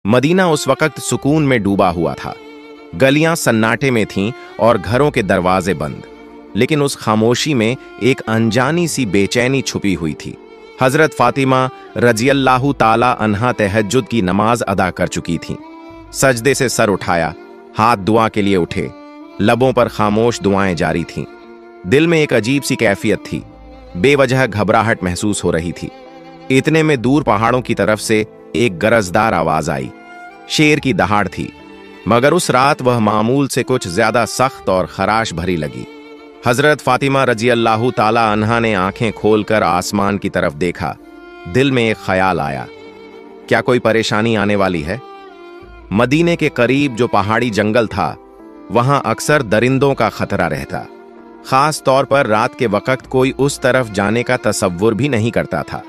Medina उस वक्त सुकून में डूबा हुआ था। गलियां सन्नाटे में थीं और घरों के दरवाजे बंद, लेकिन उस खामोशी में एक अनजानी सी बेचैनी छुपी हुई थी। हजरत फातिमा रजियल्लाहु ताला अन्हा तहज्जुद की नमाज अदा कर चुकी थीं। सजदे से सर उठाया, हाथ दुआ के लिए उठे, लबों पर खामोश दुआएं जारी थीं। दिल में एक अजीब सी कैफियत थी, बेवजह घबराहट महसूस हो रही थी। इतने में दूर पहाड़ों की तरफ से एक गरजदार आवाज आई। शेर की दहाड़ थी, मगर उस रात वह मामूल से कुछ ज्यादा सख्त और खराश भरी लगी। हजरत फातिमा रजियल्लाहु ताला अन्हा ने आंखें खोलकर आसमान की तरफ देखा। दिल में एक ख्याल आया, क्या कोई परेशानी आने वाली है? मदीने के करीब जो पहाड़ी जंगल था, वहां अक्सर दरिंदों का खतरा रहता। खास तौर पर रात के वक्त कोई उस तरफ जाने का तसव्वुर भी नहीं करता था।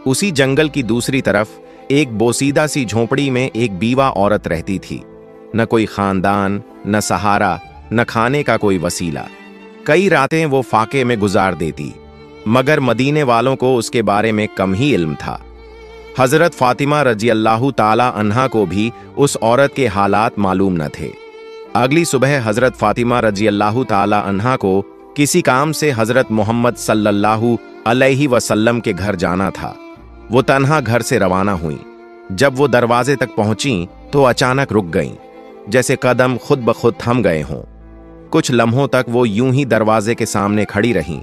उसी जंगल की दूसरी तरफ एक बोसीदा सी झोंपड़ी में एक बीवा औरत रहती थी। न कोई खानदान, न सहारा, न खाने का कोई वसीला। कई रातें वो फाके में गुजार देती, मगर मदीने वालों को उसके बारे में कम ही इल्म था। हजरत फातिमा रजियल्लाहु ताला अन्हा को भी उस औरत के हालात मालूम न थे। अगली सुबह हजरत फातिमा रजियल्लाहु ताला अन्हा को किसी काम से हजरत मोहम्मद सल्लल्लाहु अलैहि वसल्लम के घर जाना था। वो तन्हा घर से रवाना हुई। जब वो दरवाजे तक पहुंची तो अचानक रुक गईं, जैसे कदम खुद ब खुद थम गए हों। कुछ लम्हों तक वो यूं ही दरवाजे के सामने खड़ी रहीं।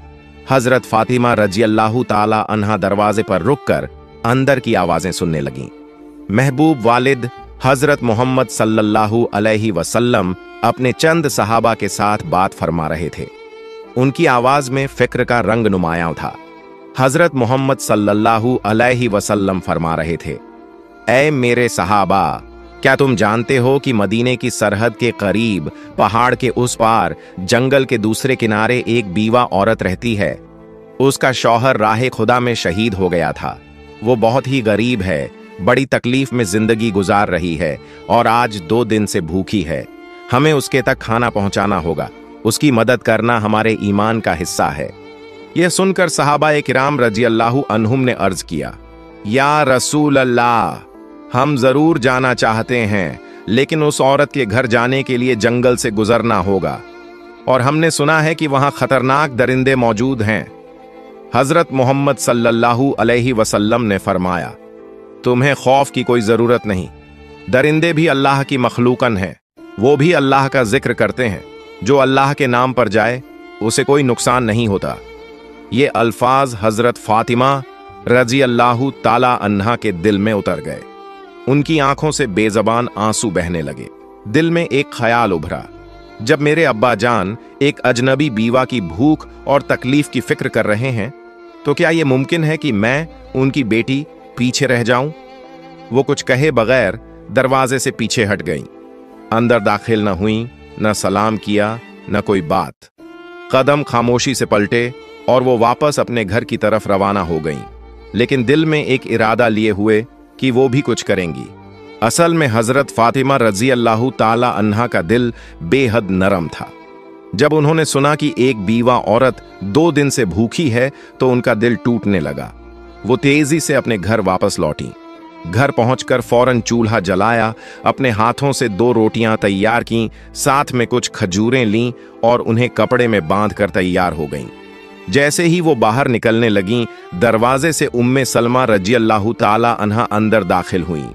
हजरत फातिमा रजियल्लाहु ताला अन्हा दरवाजे पर रुककर अंदर की आवाजें सुनने लगीं। महबूब वालिद हजरत मोहम्मद सल्लल्लाहु अलैहि वसल्लम अपने चंद सहाबा के साथ बात फरमा रहे थे। उनकी आवाज में फिक्र का रंग नुमायां था। हजरत मोहम्मद सल्लल्लाहु अलैहि वसल्लम फरमा रहे थे, ऐ मेरे सहाबा, क्या तुम जानते हो कि मदीने की सरहद के करीब पहाड़ के उस पार जंगल के दूसरे किनारे एक बीवा औरत रहती है। उसका शौहर राहे खुदा में शहीद हो गया था। वो बहुत ही गरीब है, बड़ी तकलीफ में जिंदगी गुजार रही है और आज 2 दिन से भूखी है। हमें उसके तक खाना पहुंचाना होगा। उसकी मदद करना हमारे ईमान का हिस्सा है। यह सुनकर सहाबा किराम रजियल्लाहु अन्हुम ने अर्ज किया, या रसूल अल्लाह, हम जरूर जाना चाहते हैं, लेकिन उस औरत के घर जाने के लिए जंगल से गुजरना होगा और हमने सुना है कि वहां खतरनाक दरिंदे मौजूद हैं। हजरत मोहम्मद सल्लल्लाहु अलैहि वसल्लम ने फरमाया, तुम्हें खौफ की कोई जरूरत नहीं। दरिंदे भी अल्लाह की मखलूकन हैं, वो भी अल्लाह का जिक्र करते हैं। जो अल्लाह के नाम पर जाए उसे कोई नुकसान नहीं होता। ये अल्फाज हजरत फातिमा रजियल्लाहु ताला अन्हा के दिल में उतर गए। उनकी आंखों से बेजबान आंसू बहने लगे। दिल में एक ख्याल उभरा, जब मेरे अब्बा जान एक अजनबी बीवा की भूख और तकलीफ की फिक्र कर रहे हैं, तो क्या यह मुमकिन है कि मैं उनकी बेटी पीछे रह जाऊं? वो कुछ कहे बगैर दरवाजे से पीछे हट गईं। अंदर दाखिल न हुई, न सलाम किया, न कोई बात। कदम खामोशी से पलटे और वो वापस अपने घर की तरफ रवाना हो गईं, लेकिन दिल में एक इरादा लिए हुए कि वो भी कुछ करेंगी। असल में हजरत फातिमा रजियल्लाहु ताला अन्हा का दिल बेहद नरम था। जब उन्होंने सुना कि एक बीवा औरत 2 दिन से भूखी है तो उनका दिल टूटने लगा। वो तेजी से अपने घर वापस लौटी। घर पहुंचकर फौरन चूल्हा जलाया, अपने हाथों से 2 रोटियां तैयार कीं, साथ में कुछ खजूरें लीं और उन्हें कपड़े में बांधकर तैयार हो गईं। जैसे ही वो बाहर निकलने लगीं, दरवाजे से उम्मे सलमा रजियल्लाहु ताला अन्हा अंदर दाखिल हुईं।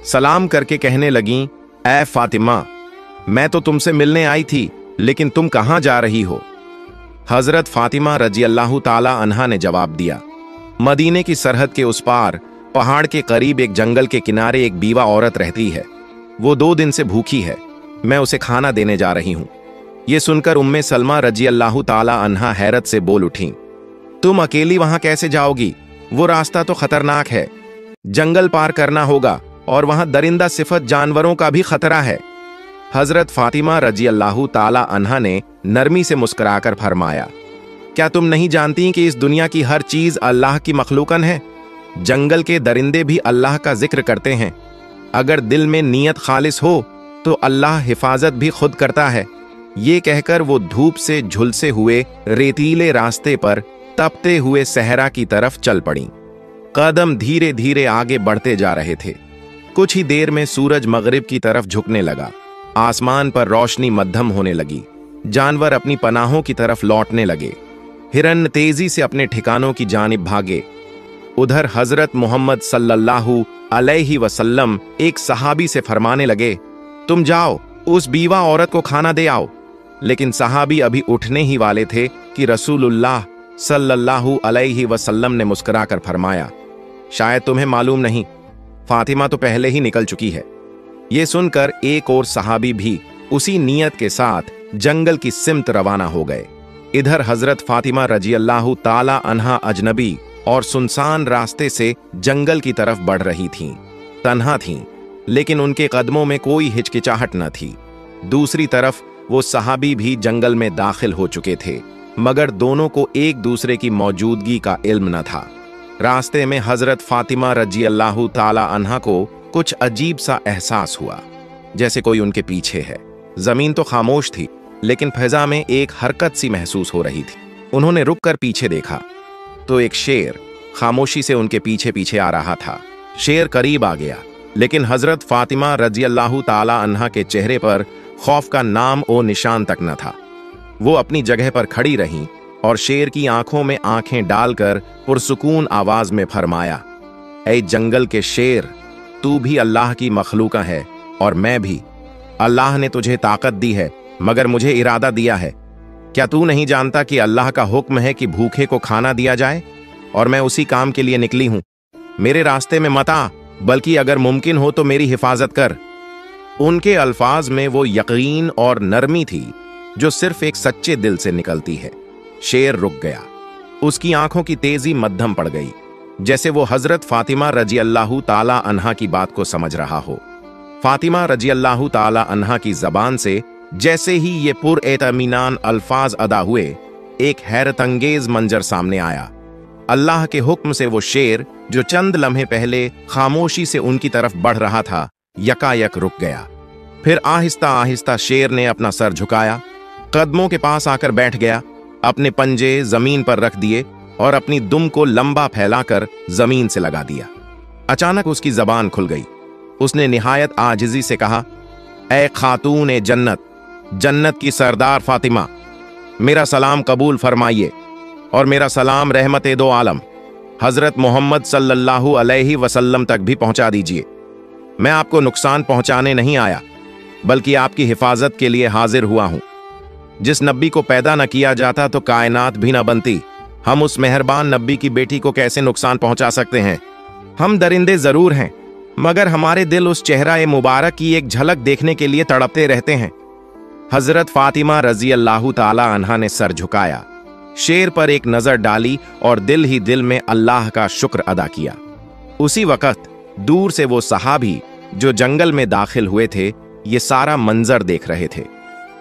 सलाम करके कहने लगीं, ऐ फातिमा, मैं तो तुमसे मिलने आई थी, लेकिन तुम कहां जा रही हो? हजरत फातिमा रजियल्लाहु ताला अन्हा ने जवाब दिया, मदीने की सरहद के उस पार पहाड़ के करीब एक जंगल के किनारे एक बीवा औरत रहती है। वो 2 दिन से भूखी है। मैं उसे खाना देने जा रही हूं। ये सुनकर उम्मे सलमा रजियल्लाहु ताला अन्हा हैरत से बोल उठी, तुम अकेली वहां कैसे जाओगी? वो रास्ता तो खतरनाक है, जंगल पार करना होगा और वहां दरिंदा सिफत जानवरों का भी खतरा है। हजरत फातिमा रजियल्लाहु ताला अन्हा ने नरमी से मुस्कुराकर फरमाया, क्या तुम नहीं जानती कि इस दुनिया की हर चीज अल्लाह की मखलूकन है? जंगल के दरिंदे भी अल्लाह का जिक्र करते हैं। अगर दिल में नीयत खालिस हो तो अल्लाह हिफाजत भी खुद करता है। ये कहकर वो धूप से झुलसे हुए रेतीले रास्ते पर तपते हुए सहरा की तरफ चल पड़ी। कदम धीरे धीरे आगे बढ़ते जा रहे थे। कुछ ही देर में सूरज मगरिब की तरफ झुकने लगा। आसमान पर रोशनी मध्यम होने लगी। जानवर अपनी पनाहों की तरफ लौटने लगे। हिरन तेजी से अपने ठिकानों की जानिब भागे। उधर हजरत मोहम्मद सल्लल्लाहु अलैहि वसल्लम एक सहाबी से फरमाने लगे, तुम जाओ उस बीवा औरत को खाना दे आओ। लेकिन सहाबी अभी उठने ही वाले थे कि रसूलुल्लाह सल्लल्लाहु अलैहि वसल्लम ने मुस्कुराकर फरमाया, शायद तुम्हें मालूम नहीं, फातिमा तो पहले ही निकल चुकी है। ये सुनकर एक और सहाबी भी उसी नियत के साथ जंगल की सिमत रवाना हो गए। इधर हजरत फातिमा रजी अल्लाह ताला अन्हा अजनबी और सुनसान रास्ते से जंगल की तरफ बढ़ रही थीं। तन्हा थीं, लेकिन उनके कदमों में कोई हिचकिचाहट न थी। दूसरी तरफ वो सहाबी भी जंगल में दाखिल हो चुके थे, मगर दोनों को एक दूसरे की मौजूदगी का इल्म न था। रास्ते में हजरत फातिमा रजी अल्लाह ताला अन्हा को कुछ अजीब सा एहसास हुआ, जैसे कोई उनके पीछे है। जमीन तो खामोश थी, लेकिन फिजा में एक हरकत सी महसूस हो रही थी। उन्होंने रुककर पीछे देखा तो एक शेर खामोशी से उनके पीछे पीछे आ रहा था। शेर करीब आ गया, लेकिन हजरत फातिमा रजी अल्लाह ताला अन्हा के चेहरे पर खौफ का नाम और निशान तक न था। वो अपनी जगह पर खड़ी रहीं और शेर की आंखों में आंखें डालकर पुरसुकून आवाज में फरमाया, ऐ जंगल के शेर, तू भी अल्लाह की मखलूका है और मैं भी। अल्लाह ने तुझे ताकत दी है, मगर मुझे इरादा दिया है। क्या तू नहीं जानता कि अल्लाह का हुक्म है कि भूखे को खाना दिया जाए, और मैं उसी काम के लिए निकली हूं। मेरे रास्ते में मत आ, बल्कि अगर मुमकिन हो तो मेरी हिफाजत कर। उनके अल्फाज में वो यकीन और नरमी थी जो सिर्फ एक सच्चे दिल से निकलती है। शेर रुक गया। उसकी आंखों की तेजी मध्यम पड़ गई, जैसे वो हजरत फातिमा रजी अल्लाह ताला अन्हा की बात को समझ रहा हो। फातिमा रजी अल्लाह ताला अन्हा की जबान से जैसे ही ये पुरएतमीनान अल्फाज अदा हुए, एक हैरतंगेज मंजर सामने आया। अल्लाह के हुक्म से वो शेर जो चंद लम्हे पहले खामोशी से उनकी तरफ बढ़ रहा था, यकायक रुक गया। फिर आहिस्ता आहिस्ता शेर ने अपना सर झुकाया, कदमों के पास आकर बैठ गया, अपने पंजे जमीन पर रख दिए और अपनी दुम को लंबा फैलाकर जमीन से लगा दिया। अचानक उसकी जबान खुल गई। उसने निहायत आजिजी से कहा, ऐ खातून जन्नत, जन्नत की सरदार फातिमा, मेरा सलाम कबूल फरमाइए और मेरा सलाम रहमत दो आलम हजरत मोहम्मद सल्लल्लाहु अलैहि वसल्लम तक भी पहुंचा दीजिए। मैं आपको नुकसान पहुंचाने नहीं आया, बल्कि आपकी हिफाजत के लिए हाजिर हुआ हूं। जिस नबी को पैदा न किया जाता तो कायनात भी न बनती। हम उस मेहरबान नबी की बेटी को कैसे नुकसान पहुंचा सकते हैं? हम दरिंदे जरूर हैं, मगर हमारे दिल उस चेहरा मुबारक की एक झलक देखने के लिए तड़पते रहते हैं। हजरत फातिमा रजी अल्लाह ताला अन्हा ने सर झुकाया, शेर पर एक नजर डाली और दिल ही दिल में अल्लाह का शुक्र अदा किया। उसी वक्त दूर से वो सहाबी जो जंगल में दाखिल हुए थे, ये सारा मंजर देख रहे थे।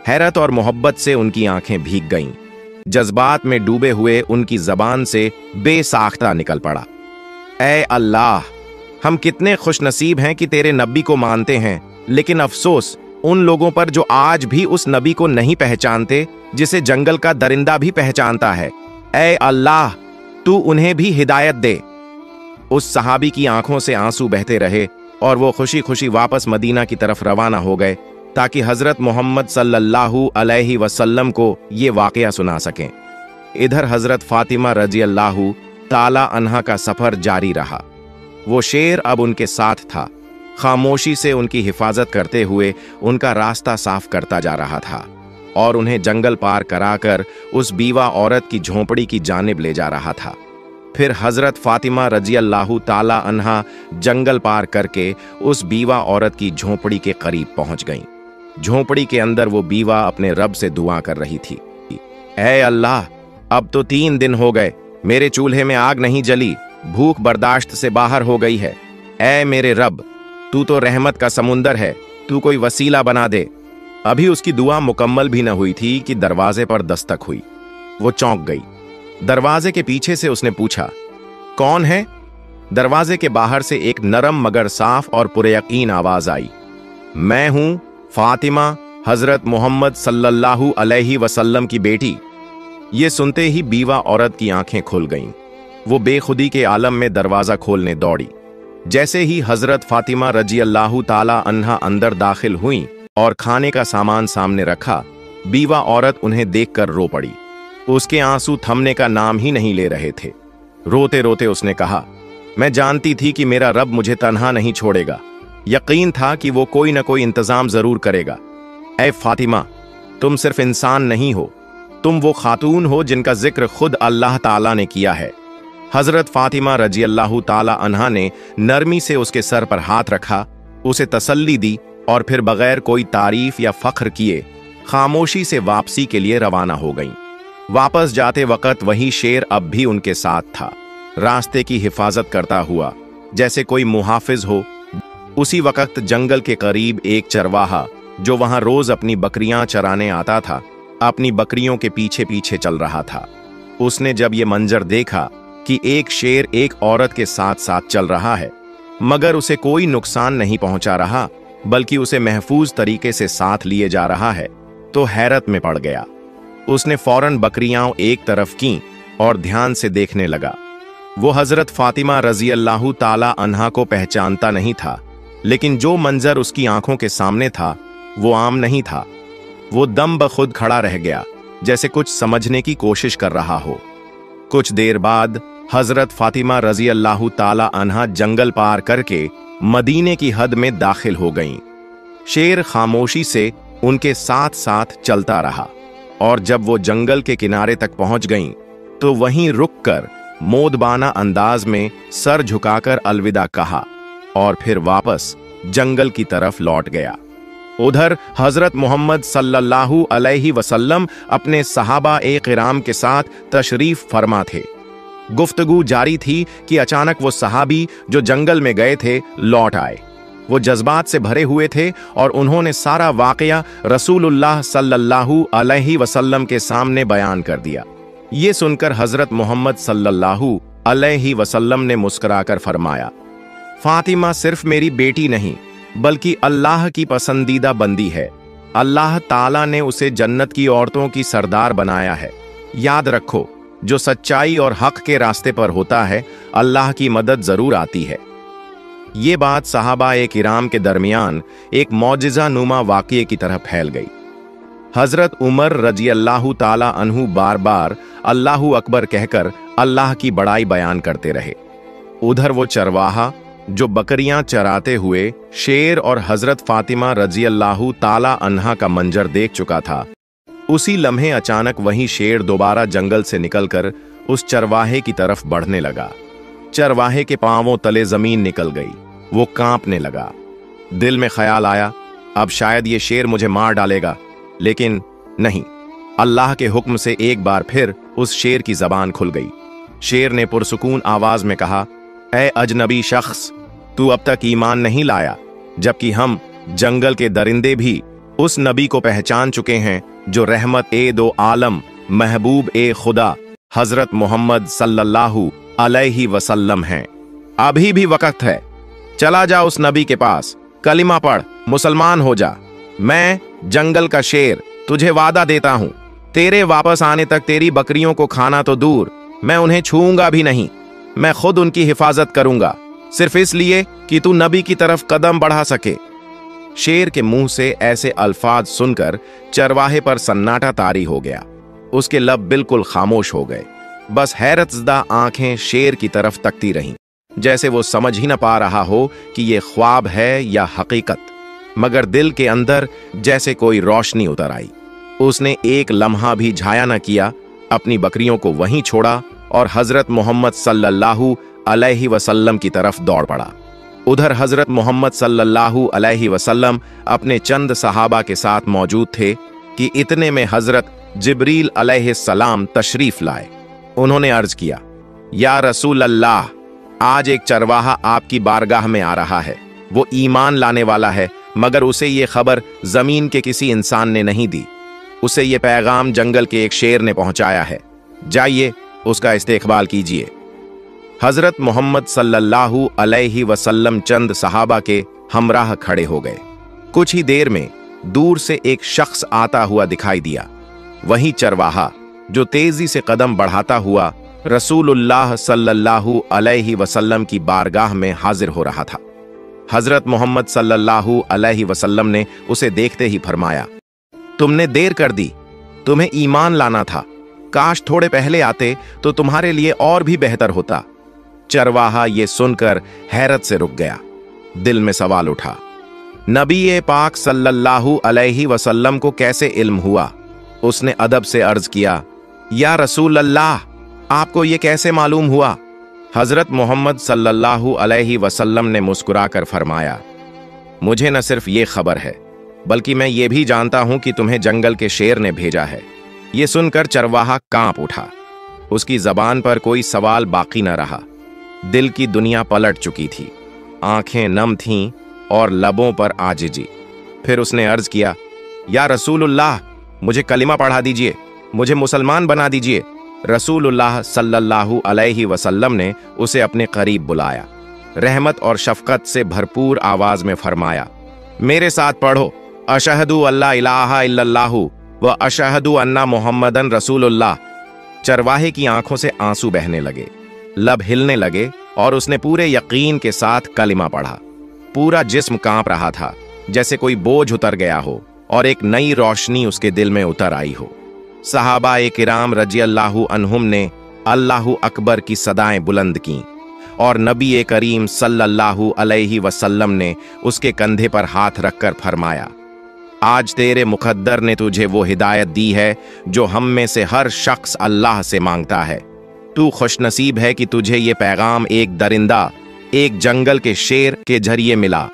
हैरत और मोहब्बत से उनकी आंखें भीग गईं। जज्बात में डूबे हुए उनकी जबान से बेसाख्ता निकल पड़ा, ऐ अल्लाह, हम कितने खुशनसीब हैं कि तेरे नबी को मानते हैं, लेकिन अफसोस उन लोगों पर जो आज भी उस नबी को नहीं पहचानते जिसे जंगल का दरिंदा भी पहचानता है। ऐ अल्लाह, तू उन्हें भी हिदायत दे। उस सहाबी की आंखों से आंसू बहते रहे और वो खुशी खुशी वापस मदीना की तरफ रवाना हो गए, ताकि हजरत मोहम्मद सल्लल्लाहु अलैहि वसल्लम को ये वाकया सुना सकें। इधर हजरत फातिमा रजी अल्लाह ताला अन्हा का सफर जारी रहा। वो शेर अब उनके साथ था, खामोशी से उनकी हिफाजत करते हुए उनका रास्ता साफ करता जा रहा था और उन्हें जंगल पार कराकर उस बीवा औरत की झोंपड़ी की जानिब ले जा रहा था। फिर हजरत फातिमा रजी अल्लाह ताला अन्हा जंगल पार करके उस बीवा औरत की झोंपड़ी के करीब पहुंच गईं। झोंपड़ी के अंदर वो बीवा अपने रब से दुआ कर रही थी, ऐ अल्लाह, अब तो 3 दिन हो गए, मेरे चूल्हे में आग नहीं जली, भूख बर्दाश्त से बाहर हो गई है। ऐ मेरे रब, तू तो रहमत का समुंदर है, तू कोई वसीला बना दे। अभी उसकी दुआ मुकम्मल भी न हुई थी कि दरवाजे पर दस्तक हुई। वो चौंक गई। दरवाजे के पीछे से उसने पूछा, कौन है? दरवाजे के बाहर से एक नरम मगर साफ और पुरयकीन आवाज आई, मैं हूं फातिमा, हजरत मोहम्मद सल्लल्लाहु अलैहि वसल्लम की बेटी। ये सुनते ही बीवा औरत की आंखें खुल गईं। वो बेखुदी के आलम में दरवाजा खोलने दौड़ी। जैसे ही हजरत फातिमा रजी अल्लाह ताला अन्हा अंदर दाखिल हुई और खाने का सामान सामने रखा, बीवा औरत उन्हें देखकर रो पड़ी। उसके आंसू थमने का नाम ही नहीं ले रहे थे। रोते रोते उसने कहा, मैं जानती थी कि मेरा रब मुझे तन्हा नहीं छोड़ेगा। यकीन था कि वो कोई न कोई इंतजाम जरूर करेगा। ऐ फातिमा, तुम सिर्फ इंसान नहीं हो, तुम वो खातून हो जिनका जिक्र खुद अल्लाह ताला ने किया है। हजरत फातिमा रजी अल्लाह ताला अन्हा ने नरमी से उसके सर पर हाथ रखा, उसे तसल्ली दी और फिर बगैर कोई तारीफ या फख्र किए खामोशी से वापसी के लिए रवाना हो गईं। वापस जाते वक्त वही शेर अब भी उनके साथ था, रास्ते की हिफाजत करता हुआ जैसे कोई मुहाफिज हो। उसी वक्त जंगल के करीब एक चरवाहा, जो वहां रोज अपनी बकरियां चराने आता था, अपनी बकरियों के पीछे पीछे चल रहा था। उसने जब ये मंजर देखा कि एक शेर एक औरत के साथ साथ चल रहा है, मगर उसे कोई नुकसान नहीं पहुंचा रहा, बल्कि उसे महफूज तरीके से साथ लिए जा रहा है, तो हैरत में पड़ गया। उसने फौरन बकरियां एक तरफ की और ध्यान से देखने लगा। वो हजरत फातिमा रजी अल्लाह ताला अन्हा को पहचानता नहीं था, लेकिन जो मंजर उसकी आंखों के सामने था वो आम नहीं था। वो दम बखुद खड़ा रह गया, जैसे कुछ समझने की कोशिश कर रहा हो। कुछ देर बाद हजरत फातिमा रजी अल्लाह ताला अन्हा जंगल पार करके मदीने की हद में दाखिल हो गईं। शेर खामोशी से उनके साथ साथ चलता रहा और जब वो जंगल के किनारे तक पहुंच गईं, तो वहीं रुककर मोदबाना अंदाज में सर झुकाकर अलविदा कहा और फिर वापस जंगल की तरफ लौट गया। उधर हजरत मोहम्मद सल्लल्लाहु अलैहि वसल्लम अपने सहाबा ए किराम के साथ तशरीफ फरमा थे। गुफ्तगू जारी थी कि अचानक वो सहाबी जो जंगल में गए थे लौट आए। वो जज्बात से भरे हुए थे और उन्होंने सारा वाकया रसूलुल्लाह सल्लल्लाहु अलैहि वसल्लम के सामने बयान कर दिया। ये सुनकर हजरत मोहम्मद सल्लल्लाहु अलैहि वसल्लम ने मुस्कुराकर फरमाया, फातिमा सिर्फ मेरी बेटी नहीं, बल्कि अल्लाह की पसंदीदा बंदी है। अल्लाह ताला ने उसे जन्नत की औरतों की सरदार बनाया है। याद रखो, जो सच्चाई और हक के रास्ते पर होता है, अल्लाह की मदद जरूर आती है। ये बात सहाबा ए किराम के दरमियान एक मौजिज़ा नुमा वाक़ये की तरह फैल गई। हजरत उमर रजी अल्लाह ताला अन्हु बार बार अल्लाहु अकबर कहकर अल्लाह की बड़ाई बयान करते रहे। उधर वो चरवाहा जो बकरियां चराते हुए शेर और हजरत फातिमा रजी अल्लाह ताला अन्हा का मंजर देख चुका था, उसी लम्हे अचानक वही शेर दोबारा जंगल से निकलकर उस चरवाहे की तरफ बढ़ने लगा। चरवाहे के पांवों तले जमीन निकल गई। वो कांपने लगा। दिल में ख्याल आया, अब शायद ये शेर मुझे मार डालेगा, लेकिन नहीं। अल्लाह के हुक्म से एक बार फिर उस शेर की जबान खुल गई। शेर ने पुरसुकून आवाज में कहा, ऐ अजनबी शख्स, तू अब तक ईमान नहीं लाया, जबकि हम जंगल के दरिंदे भी उस नबी को पहचान चुके हैं जो रहमत ए दो आलम महबूब ए खुदा हजरत मोहम्मद सल्लल्लाहु अलैहि वसल्लम हैं। अभी भी वक्त है, चला जा उस नबी के पास, कलिमा पढ़, मुसलमान हो जा। मैं जंगल का शेर तुझे वादा देता हूं, तेरे वापस आने तक तेरी बकरियों को खाना तो दूर, मैं उन्हें छूऊंगा भी नहीं। मैं खुद उनकी हिफाजत करूंगा, सिर्फ इसलिए कि तू नबी की तरफ कदम बढ़ा सके। शेर के मुंह से ऐसे अल्फाज सुनकर चरवाहे पर सन्नाटा तारी हो गया। उसके लब बिल्कुल खामोश हो गए। बस हैरतज़दा आंखें शेर की तरफ तकती रहीं, जैसे वो समझ ही न पा रहा हो कि ये ख्वाब है या हकीकत। मगर दिल के अंदर जैसे कोई रोशनी उतर आई। उसने एक लम्हा भी झाया न किया, अपनी बकरियों को वहीं छोड़ा और हजरत मोहम्मद सल्लल्लाहु अलैहि वसल्लम की तरफ दौड़ पड़ा। उधर हजरत मोहम्मद सल्लल्लाहु अलैहि वसल्लम अपने चंद सहाबा के साथ मौजूद थे कि इतने में हजरत जिब्रील अलैहिस्सलाम तशरीफ लाए। उन्होंने अर्ज किया, या रसूल अल्लाह, आज एक चरवाहा आपकी बारगाह में आ रहा है। वो ईमान लाने वाला है, मगर उसे ये खबर जमीन के किसी इंसान ने नहीं दी। उसे ये पैगाम जंगल के एक शेर ने पहुंचाया है। जाइए, उसका इस्तेकबाल कीजिए। हजरत मोहम्मद सल्लल्लाहु अलैहि वसल्लम चंद सहाबा के हमराह खड़े हो गए। कुछ ही देर में दूर से एक शख्स आता हुआ दिखाई दिया। वही चरवाहा जो तेजी से कदम बढ़ाता हुआ रसूलुल्लाह सल्लल्लाहु अलैहि वसल्लम की बारगाह में हाजिर हो रहा था। हजरत मोहम्मद सल्लल्लाहु अलैहि वसल्लम ने उसे देखते ही फरमाया, तुमने देर कर दी, तुम्हें ईमान लाना था, काश थोड़े पहले आते तो तुम्हारे लिए और भी बेहतर होता। चरवाहा ये सुनकर हैरत से रुक गया। दिल में सवाल उठा, नबी पाक सल्लल्लाहु अलैहि वसल्लम को कैसे इल्म हुआ? उसने अदब से अर्ज किया, या रसूल अल्लाह, आपको ये कैसे मालूम हुआ? हजरत मोहम्मद सल्लल्लाहु अलैहि वसल्लम ने मुस्कुराकर फरमाया, मुझे न सिर्फ ये खबर है, बल्कि मैं ये भी जानता हूं कि तुम्हें जंगल के शेर ने भेजा है। ये सुनकर चरवाहा कांप उठा। उसकी जबान पर कोई सवाल बाकी न रहा। दिल की दुनिया पलट चुकी थी, आंखें नम थीं और लबों पर आजिजी। फिर उसने अर्ज किया, या रसूलुल्लाह, मुझे कलिमा पढ़ा दीजिए, मुझे मुसलमान बना दीजिए। रसूलुल्लाह सल्लल्लाहु अलैहि वसल्लम ने उसे अपने करीब बुलाया। रहमत और शफकत से भरपूर आवाज में फरमाया, मेरे साथ पढ़ो, अशहदु अल्ला इलाहा इल्लल्लाहु व अशहदु अन्ना मुहम्मदन रसूलुल्लाह। चरवाहे की आंखों से आंसू बहने लगे, लब हिलने लगे और उसने पूरे यकीन के साथ कलिमा पढ़ा। पूरा जिस्म कांप रहा था, जैसे कोई बोझ उतर गया हो और एक नई रोशनी उसके दिल में उतर आई हो। सहाबा-ए किराम रज़ियल्लाहु अन्हुम ने अल्लाहु अकबर की सदाएं बुलंद की और नबी करीम सल्लल्लाहु अलैहि वसल्लम ने उसके कंधे पर हाथ रखकर फरमाया, आज तेरे मुकद्दर ने तुझे वो हिदायत दी है जो हम में से हर शख्स अल्लाह से मांगता है। तू खुशनसीब है कि तुझे ये पैगाम एक दरिंदा, एक जंगल के शेर के जरिए मिला।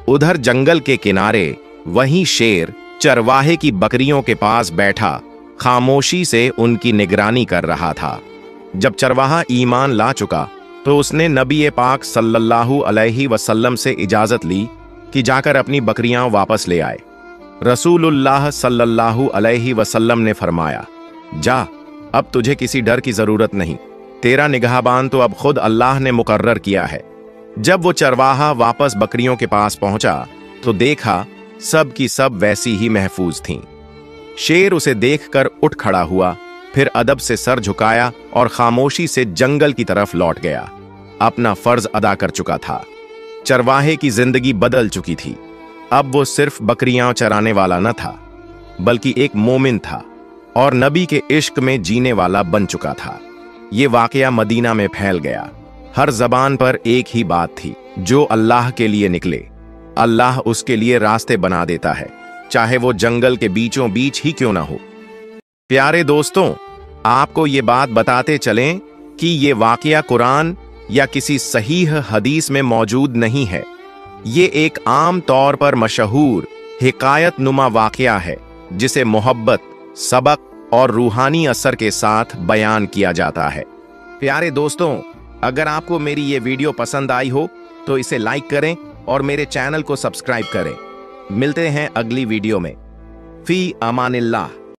उधर जंगल के किनारे वही शेर चरवाहे की बकरियों के पास बैठा खामोशी से उनकी निगरानी कर रहा था। जब चरवाहा ईमान ला चुका तो उसने नबी पाक सल्लल्लाहु अलैहि वसल्लम से इजाजत ली कि जाकर अपनी बकरियां वापस ले आए। रसूलुल्लाह सल्लल्लाहु अलैहि वसल्लम ने फरमाया, जा, अब तुझे किसी डर की जरूरत नहीं, तेरा निगहबान तो अब खुद अल्लाह ने मुकर्रर किया है। जब वो चरवाहा वापस बकरियों के पास पहुंचा तो देखा सब की सब वैसी ही महफूज थीं। शेर उसे देखकर उठ खड़ा हुआ, फिर अदब से सर झुकाया और खामोशी से जंगल की तरफ लौट गया। अपना फर्ज अदा कर चुका था। चरवाहे की जिंदगी बदल चुकी थी। अब वो सिर्फ बकरियां चराने वाला न था, बल्कि एक मोमिन था और नबी के इश्क में जीने वाला बन चुका था। ये वाकया मदीना में फैल गया। हर जबान पर एक ही बात थी, जो अल्लाह के लिए निकले, अल्लाह उसके लिए रास्ते बना देता है, चाहे वो जंगल के बीचों बीच ही क्यों ना हो। प्यारे दोस्तों, आपको ये बात बताते चलें कि ये वाकया कुरान या किसी सहीह हदीस में मौजूद नहीं है। ये एक आम तौर पर मशहूर हिकायत नुमा वाकया है, जिसे मोहब्बत, सबक और रूहानी असर के साथ बयान किया जाता है। प्यारे दोस्तों, अगर आपको मेरी ये वीडियो पसंद आई हो तो इसे लाइक करें और मेरे चैनल को सब्सक्राइब करें। मिलते हैं अगली वीडियो में। फी अमानिल्लाह।